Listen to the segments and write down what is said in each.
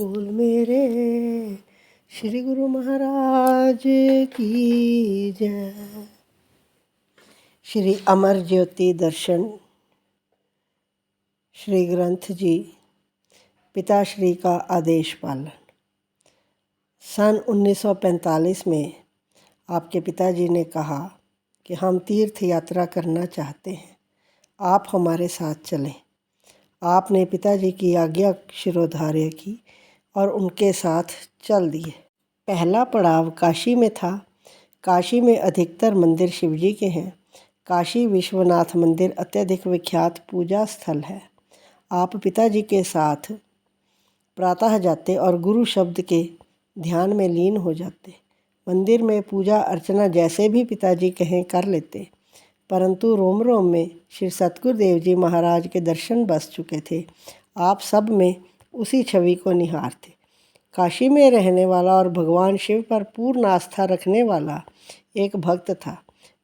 बोल मेरे श्री गुरु महाराज की जय। श्री अमर ज्योति दर्शन श्री ग्रंथ जी पिताश्री का आदेश पालन। सन 1945 में आपके पिताजी ने कहा कि हम तीर्थ यात्रा करना चाहते हैं, आप हमारे साथ चलें। आपने पिताजी की आज्ञा शिरोधार्य की और उनके साथ चल दिए। पहला पड़ाव काशी में था। काशी में अधिकतर मंदिर शिवजी के हैं। काशी विश्वनाथ मंदिर अत्यधिक विख्यात पूजा स्थल है। आप पिताजी के साथ प्रातः जाते और गुरु शब्द के ध्यान में लीन हो जाते। मंदिर में पूजा अर्चना जैसे भी पिताजी कहें कर लेते, परंतु रोम रोम में श्री सतगुरुदेव जी महाराज के दर्शन बस चुके थे। आप सब में उसी छवि को निहारते। काशी में रहने वाला और भगवान शिव पर पूर्ण आस्था रखने वाला एक भक्त था।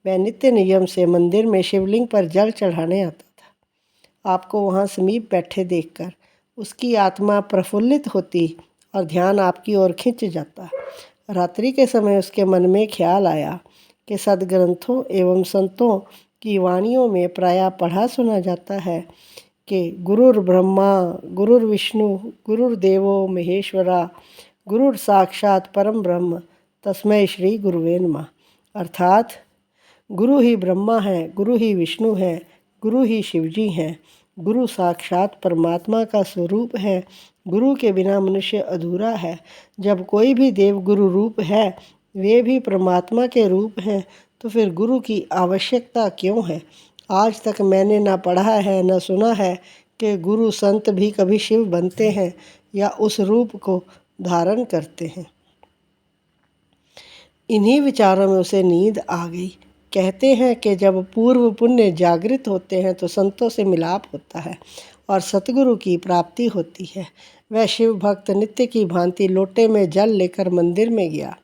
वह नित्य नियम से मंदिर में शिवलिंग पर जल चढ़ाने आता था। आपको वहाँ समीप बैठे देखकर उसकी आत्मा प्रफुल्लित होती और ध्यान आपकी ओर खिंच जाता। रात्रि के समय उसके मन में ख्याल आया कि सदग्रंथों एवं संतों की वाणियों में प्रायः पढ़ा सुना जाता है कि गुरुर् ब्रह्मा गुरुर्विष्णु गुरुर्देवो महेश्वरा गुरुर साक्षात परम ब्रह्म तस्मै श्री गुरुवे नमः। अर्थात गुरु ही ब्रह्मा है, गुरु ही विष्णु है, गुरु ही शिवजी हैं। गुरु साक्षात परमात्मा का स्वरूप है। गुरु के बिना मनुष्य अधूरा है। जब कोई भी देव गुरु रूप है, वे भी परमात्मा के रूप हैं, तो फिर गुरु की आवश्यकता क्यों है? आज तक मैंने न पढ़ा है न सुना है कि गुरु संत भी कभी शिव बनते हैं या उस रूप को धारण करते हैं। इन्हीं विचारों में उसे नींद आ गई। कहते हैं कि जब पूर्व पुण्य जागृत होते हैं तो संतों से मिलाप होता है और सतगुरु की प्राप्ति होती है। वह शिव भक्त नित्य की भांति लोटे में जल लेकर मंदिर में गया।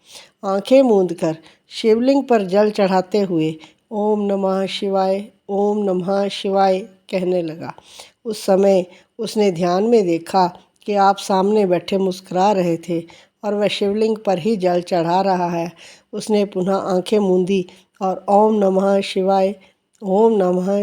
आंखें मूंद कर शिवलिंग पर जल चढ़ाते हुए ओम नमः शिवाय ओम नमः शिवाय कहने लगा। उस समय उसने ध्यान में देखा कि आप सामने बैठे मुस्कुरा रहे थे और वह शिवलिंग पर ही जल चढ़ा रहा है। उसने पुनः आंखें मूंदी और ओम नमः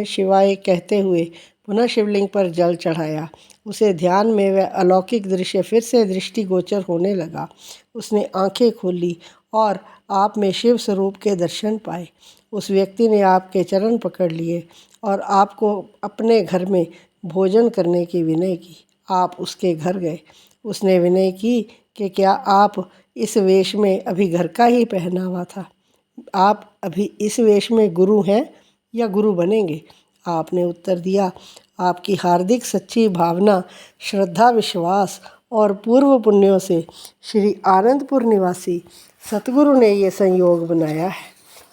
शिवाय कहते हुए पुनः शिवलिंग पर जल चढ़ाया। उसे ध्यान में वह अलौकिक दृश्य फिर से दृष्टिगोचर होने लगा। उसने आंखें खोली और आप में शिव स्वरूप के दर्शन पाए। उस व्यक्ति ने आपके चरण पकड़ लिए और आपको अपने घर में भोजन करने की विनय की। आप उसके घर गए। उसने विनय की कि क्या आप इस वेश में अभी घर का ही पहनावा था? आप अभी इस वेश में गुरु हैं या गुरु बनेंगे? आपने उत्तर दिया, आपकी हार्दिक सच्ची भावना, श्रद्धा, विश्वास और पूर्व पुण्यों से श्री आनंदपुर निवासी सतगुरु ने ये संयोग बनाया है।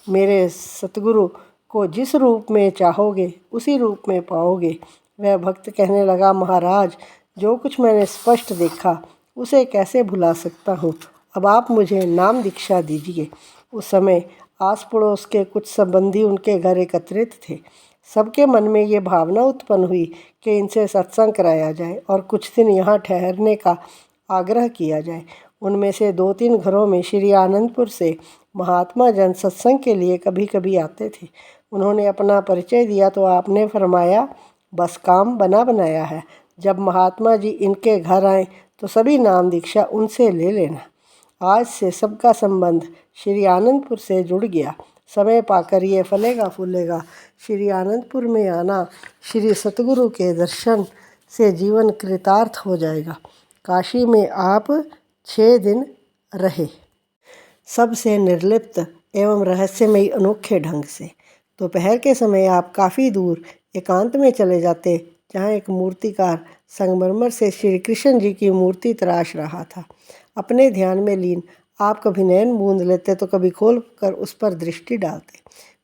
मेरे सतगुरु को जिस रूप में चाहोगे उसी रूप में पाओगे। वह भक्त कहने लगा, महाराज, जो कुछ मैंने स्पष्ट देखा उसे कैसे भुला सकता हूँ। अब आप मुझे नाम दीक्षा दीजिए। उस समय आस पड़ोस के कुछ संबंधी उनके घर एकत्रित थे। सबके मन में ये भावना उत्पन्न हुई कि इनसे सत्संग कराया जाए और कुछ दिन यहाँ ठहरने का आग्रह किया जाए। उनमें से 2-3 घरों में श्री आनंदपुर से महात्मा जन सत्संग के लिए कभी कभी आते थे। उन्होंने अपना परिचय दिया तो आपने फरमाया, बस काम बना बनाया है। जब महात्मा जी इनके घर आए तो सभी नाम दीक्षा उनसे ले लेना। आज से सबका संबंध श्री आनंदपुर से जुड़ गया। समय पाकर ये फलेगा फूलेगा। श्री आनंदपुर में आना, श्री सतगुरु के दर्शन से जीवन कृतार्थ हो जाएगा। काशी में आप 6 दिन रहे, सबसे निर्लिप्त एवं रहस्यमयी अनोखे ढंग से। दोपहर के समय आप काफ़ी दूर एकांत में चले जाते, जहाँ एक मूर्तिकार संगमरमर से श्री कृष्ण जी की मूर्ति तराश रहा था। अपने ध्यान में लीन आप कभी नयन मूंद लेते तो कभी खोल कर उस पर दृष्टि डालते।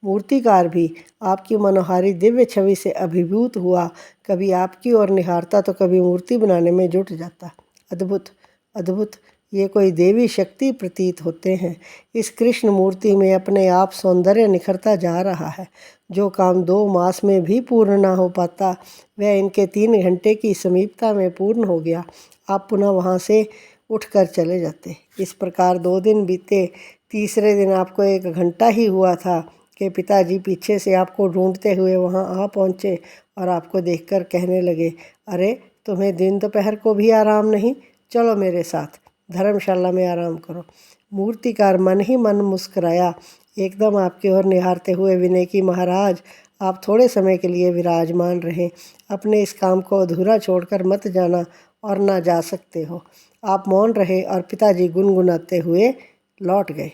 मूर्तिकार भी आपकी मनोहारी दिव्य छवि से अभिभूत हुआ कभी आपकी ओर निहारता तो कभी मूर्ति बनाने में जुट जाता। अद्भुत अद्भुत, ये कोई देवी शक्ति प्रतीत होते हैं। इस कृष्ण मूर्ति में अपने आप सौंदर्य निखरता जा रहा है। जो काम 2 मास में भी पूर्ण ना हो पाता, वह इनके 3 घंटे की समीपता में पूर्ण हो गया। आप पुनः वहाँ से उठकर चले जाते। इस प्रकार 2 दिन बीते। तीसरे दिन आपको 1 घंटा ही हुआ था कि पिताजी पीछे से आपको ढूंढते हुए वहाँ आ पहुँचे और आपको देखकर कहने लगे, अरे तुम्हें दिन दोपहर को भी आराम नहीं, चलो मेरे साथ धर्मशाला में आराम करो। मूर्तिकार मन ही मन मुस्कुराया, एकदम आपकी ओर निहारते हुए विनय की, महाराज आप थोड़े समय के लिए विराजमान रहें, अपने इस काम को अधूरा छोड़कर मत जाना और ना जा सकते हो। आप मौन रहे और पिताजी गुनगुनाते हुए लौट गए।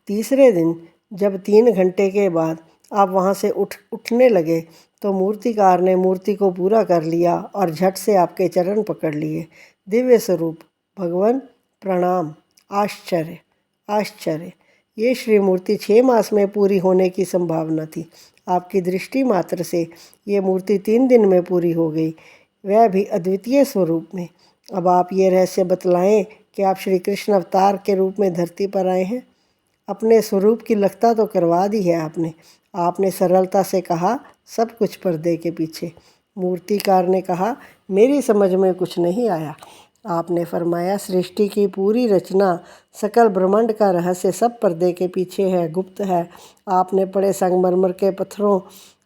तीसरे दिन जब 3 घंटे के बाद आप वहाँ से उठने लगे तो मूर्तिकार ने मूर्ति को पूरा कर लिया और झट से आपके चरण पकड़ लिए। दिव्य स्वरूप भगवान प्रणाम। आश्चर्य आश्चर्य, ये श्री मूर्ति 6 मास में पूरी होने की संभावना थी। आपकी दृष्टि मात्र से ये मूर्ति 3 दिन में पूरी हो गई, वह भी अद्वितीय स्वरूप में। अब आप ये रहस्य बतलाएं कि आप श्री कृष्ण अवतार के रूप में धरती पर आए हैं। अपने स्वरूप की लखता तो करवा दी है आपने सरलता से कहा, सब कुछ पर्दे के पीछे। मूर्तिकार ने कहा, मेरी समझ में कुछ नहीं आया। आपने फरमाया, सृष्टि की पूरी रचना, सकल ब्रह्मांड का रहस्य सब पर्दे के पीछे है, गुप्त है। आपने पड़े संगमरमर के पत्थरों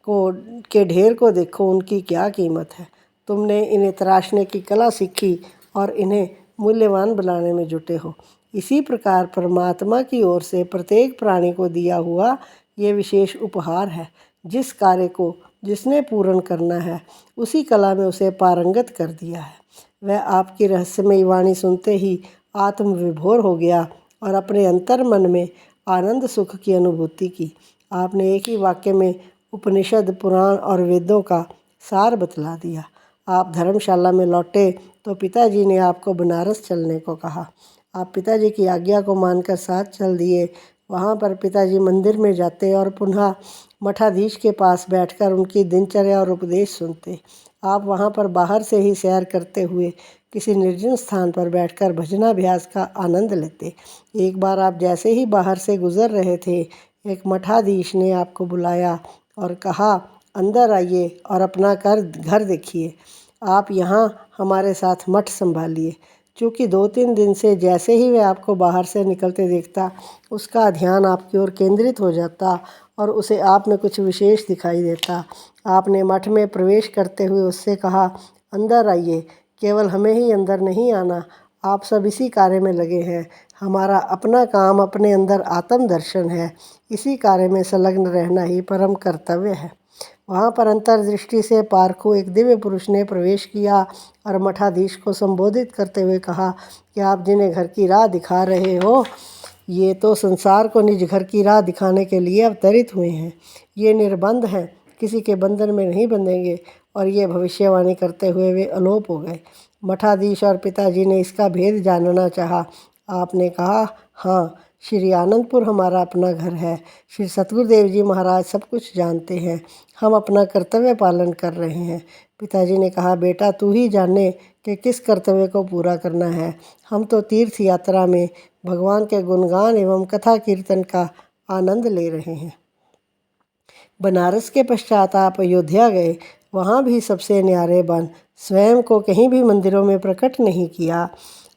के ढेर को देखो, उनकी क्या कीमत है। तुमने इन्हें तराशने की कला सीखी और इन्हें मूल्यवान बनाने में जुटे हो। इसी प्रकार परमात्मा की ओर से प्रत्येक प्राणी को दिया हुआ ये विशेष उपहार है। जिस कार्य को जिसने पूर्ण करना है, उसी कला में उसे पारंगत कर दिया है। वह आपकी रहस्यमयी वाणी सुनते ही आत्मविभोर हो गया और अपने अंतर मन में आनंद सुख की अनुभूति की। आपने एक ही वाक्य में उपनिषद, पुराण और वेदों का सार बतला दिया। आप धर्मशाला में लौटे तो पिताजी ने आपको बनारस चलने को कहा। आप पिताजी की आज्ञा को मानकर साथ चल दिए। वहाँ पर पिताजी मंदिर में जाते और पुनः मठाधीश के पास बैठकर उनकी दिनचर्या और उपदेश सुनते। आप वहाँ पर बाहर से ही सैर करते हुए किसी निर्जन स्थान पर बैठकर भजनाभ्यास का आनंद लेते। एक बार आप जैसे ही बाहर से गुजर रहे थे, एक मठाधीश ने आपको बुलाया और कहा, अंदर आइए और अपना घर देखिए। आप यहाँ हमारे साथ मठ संभालिए। चूँकि 2-3 दिन से जैसे ही वह आपको बाहर से निकलते देखता, उसका ध्यान आपकी ओर केंद्रित हो जाता और उसे आप में कुछ विशेष दिखाई देता। आपने मठ में प्रवेश करते हुए उससे कहा, अंदर आइए, केवल हमें ही अंदर नहीं आना, आप सब इसी कार्य में लगे हैं। हमारा अपना काम अपने अंदर आत्म दर्शन है, इसी कार्य में संलग्न रहना ही परम कर्तव्य है। वहाँ पर अंतर्दृष्टि से पारखू एक दिव्य पुरुष ने प्रवेश किया और मठाधीश को संबोधित करते हुए कहा कि आप जिन्हें घर की राह दिखा रहे हो, ये तो संसार को निज घर की राह दिखाने के लिए अवतरित हुए हैं। ये निर्बंध हैं, किसी के बंधन में नहीं बंधेंगे। और ये भविष्यवाणी करते हुए वे अलोप हो गए। मठाधीश और पिताजी ने इसका भेद जानना चाहा। आपने कहा, हाँ, श्री आनंदपुर हमारा अपना घर है। श्री सतगुरुदेव जी महाराज सब कुछ जानते हैं। हम अपना कर्तव्य पालन कर रहे हैं। पिताजी ने कहा, बेटा तू ही जाने कि किस कर्तव्य को पूरा करना है। हम तो तीर्थ यात्रा में भगवान के गुणगान एवं कथा कीर्तन का आनंद ले रहे हैं। बनारस के पश्चात आप अयोध्या गए। वहाँ भी सबसे न्यारे बन स्वयं को कहीं भी मंदिरों में प्रकट नहीं किया।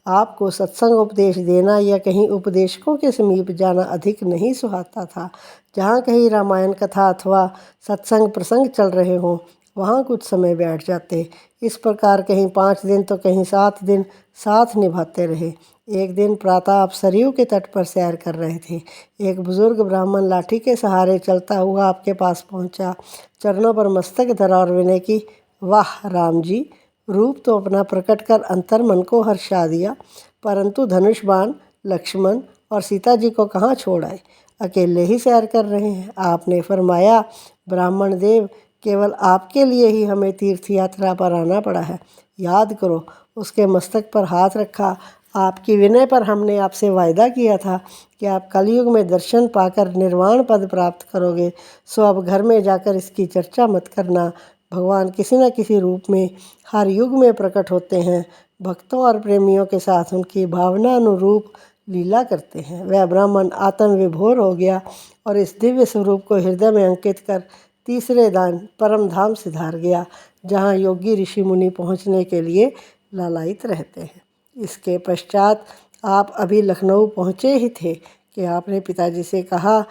आपको सत्संग उपदेश देना या कहीं उपदेशकों के समीप जाना अधिक नहीं सुहाता था। जहाँ कहीं रामायण कथा अथवा सत्संग प्रसंग चल रहे हों, वहाँ कुछ समय बैठ जाते। इस प्रकार कहीं 5 दिन तो कहीं 7 दिन साथ निभाते रहे। एक दिन प्रातः आप सरयू के तट पर सैर कर रहे थे। एक बुजुर्ग ब्राह्मण लाठी के सहारे चलता हुआ आपके पास पहुंचा, चरणों पर मस्तक धरा और विनय की, वाह राम जी, रूप तो अपना प्रकट कर अंतर मन को हर्षा दिया, परंतु धनुष बाण लक्ष्मण और सीता जी को कहाँ छोड़ आए, अकेले ही सैर कर रहे हैं। आपने फरमाया, ब्राह्मण देव, केवल आपके लिए ही हमें तीर्थ यात्रा पर आना पड़ा है। याद करो। उसके मस्तक पर हाथ रखा। आपकी विनय पर हमने आपसे वायदा किया था कि आप कलयुग में दर्शन पाकर निर्वाण पद प्राप्त करोगे। सो अब घर में जाकर इसकी चर्चा मत करना। भगवान किसी न किसी रूप में हर युग में प्रकट होते हैं। भक्तों और प्रेमियों के साथ उनकी भावना अनुरूप लीला करते हैं। वह ब्राह्मण आत्म विभोर हो गया और इस दिव्य स्वरूप को हृदय में अंकित कर तीसरे दान परम धाम सिधार गया, जहाँ योगी ऋषि मुनि पहुँचने के लिए लालायित रहते हैं। इसके पश्चात आप अभी लखनऊ पहुँचे ही थे कि आपने पिताजी से कहा,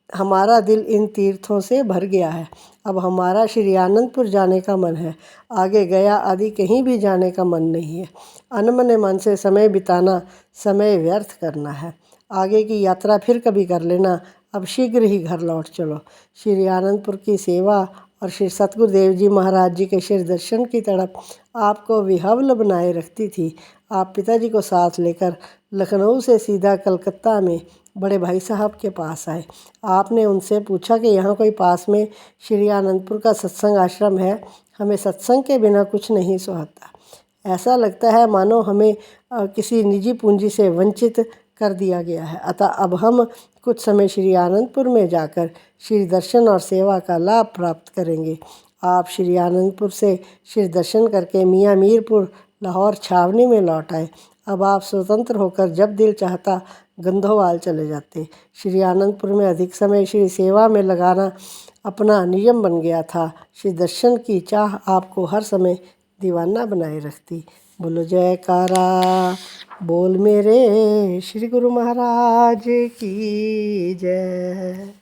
हमारा दिल इन तीर्थों से भर गया है। अब हमारा श्री आनंदपुर जाने का मन है। आगे गया आदि कहीं भी जाने का मन नहीं है। अनमने मन से समय बिताना समय व्यर्थ करना है। आगे की यात्रा फिर कभी कर लेना। अब शीघ्र ही घर लौट चलो। श्री आनंदपुर की सेवा और श्री सतगुरुदेव जी महाराज जी के शिर दर्शन की तड़प आपको विहवल बनाए रखती थी। आप पिताजी को साथ लेकर लखनऊ से सीधा कलकत्ता में बड़े भाई साहब के पास आए। आपने उनसे पूछा कि यहाँ कोई पास में श्री आनंदपुर का सत्संग आश्रम है। हमें सत्संग के बिना कुछ नहीं सुहाता। ऐसा लगता है मानो हमें किसी निजी पूंजी से वंचित कर दिया गया है। अतः अब हम कुछ समय श्री आनंदपुर में जाकर श्री दर्शन और सेवा का लाभ प्राप्त करेंगे। आप श्री आनंदपुर से श्री दर्शन करके मियाँ मीरपुर लाहौर छावनी में लौट आए। अब आप स्वतंत्र होकर जब दिल चाहता गंधोवाल चले जाते। श्री आनंदपुर में अधिक समय श्री सेवा में लगाना अपना नियम बन गया था। श्री दर्शन की चाह आपको हर समय दीवाना बनाए रखती। बोलो जयकारा बोल मेरे श्री गुरु महाराज की जय।